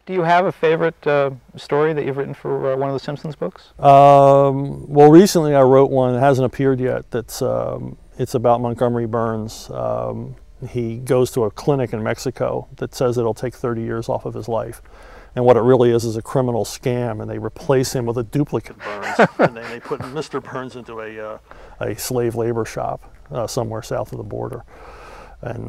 Do you have a favorite story that you've written for one of the Simpsons books? Well, recently I wrote one that hasn't appeared yet. That's it's about Montgomery Burns. He goes to a clinic in Mexico that says it'll take 30 years off of his life. And what it really is a criminal scam, and they replace him with a duplicate Burns. And then they put Mr. Burns into a slave labor shop somewhere south of the border. And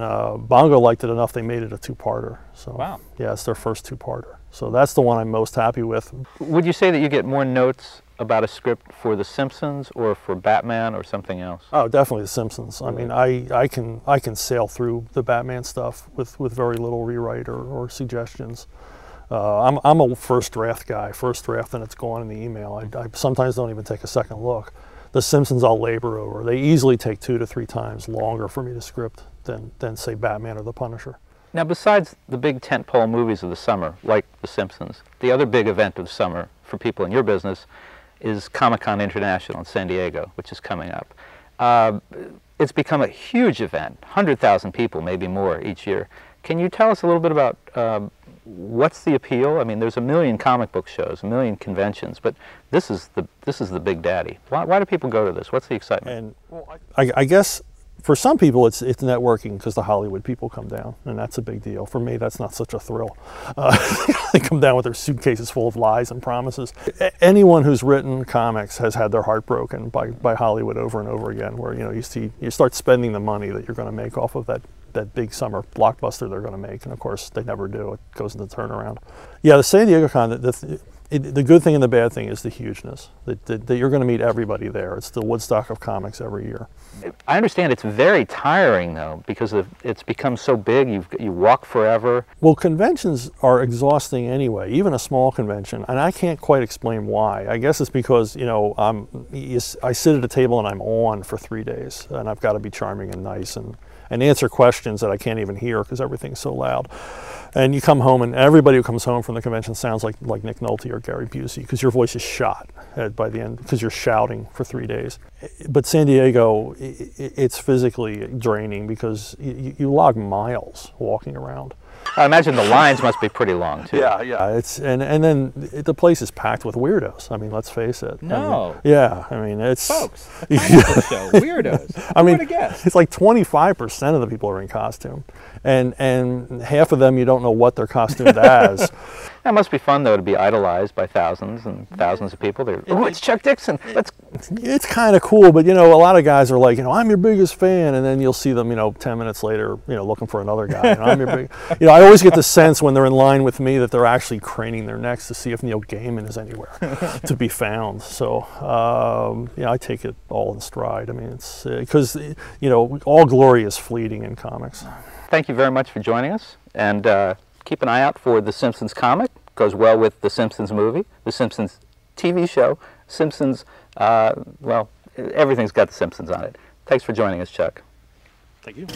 Bongo liked it enough, they made it a two-parter. So, wow. Yeah, it's their first two-parter. So that's the one I'm most happy with. Would you say that you get more notes about a script for The Simpsons or for Batman or something else? Oh, definitely The Simpsons. I mean, I can sail through the Batman stuff with very little rewrite or suggestions. I'm a first draft guy. First draft, and it's gone in the email. I sometimes don't even take a second look. The Simpsons I'll labor over. They easily take 2 to 3 times longer for me to script than say Batman or The Punisher. Now, besides the big tentpole movies of the summer, like The Simpsons, the other big event of the summer for people in your business is Comic-Con International in San Diego, which is coming up. It's become a huge event, 100,000 people, maybe more each year. Can you tell us a little bit about what's the appeal? I mean, there's a million comic book shows, a million conventions, but this is the big daddy. Why do people go to this? What's the excitement? And well, I guess for some people it's networking because the Hollywood people come down, and that's a big deal. For me, that's not such a thrill. They come down with their suitcases full of lies and promises. Anyone who's written comics has had their heart broken by Hollywood over and over again, where you start spending the money that you're going to make off of that big summer blockbuster they're going to make, and of course they never do. It goes into turnaround. Yeah, the San Diego Con, the good thing and the bad thing is the hugeness, that you're going to meet everybody there. It's the Woodstock of comics every year. I understand it's very tiring though, because it's become so big, you walk forever. Well, conventions are exhausting anyway, even a small convention, and I can't quite explain why. I guess it's because, I sit at a table and I'm on for 3 days, and I've got to be charming and nice and answer questions that I can't even hear because everything's so loud. And you come home, and everybody who comes home from the convention sounds like Nick Nolte or Gary Busey, because your voice is shot by the end, because you're shouting for 3 days. But San Diego, it's physically draining because you log miles walking around. I imagine the lines must be pretty long too. Yeah. And then the place is packed with weirdos. I mean, let's face it. No. I mean, it's folks. A comic book show, weirdos. I mean, it's like 25% of the people are in costume, and half of them you don't know what they're costumed as. That must be fun though, to be idolized by thousands and thousands of people. Oh, it's Chuck Dixon. It's kind of cool, but a lot of guys are like, I'm your biggest fan, and then you'll see them, 10 minutes later, looking for another guy. And I'm your big, I always get the sense when they're in line with me that they're actually craning their necks to see if Neil Gaiman is anywhere to be found. So, I take it all in stride. I mean, it's because all glory is fleeting in comics. Thank you very much for joining us, and keep an eye out for The Simpsons comic. Goes well with The Simpsons movie, The Simpsons TV show, Simpsons, well, everything's got The Simpsons on it. Thanks for joining us, Chuck. Thank you.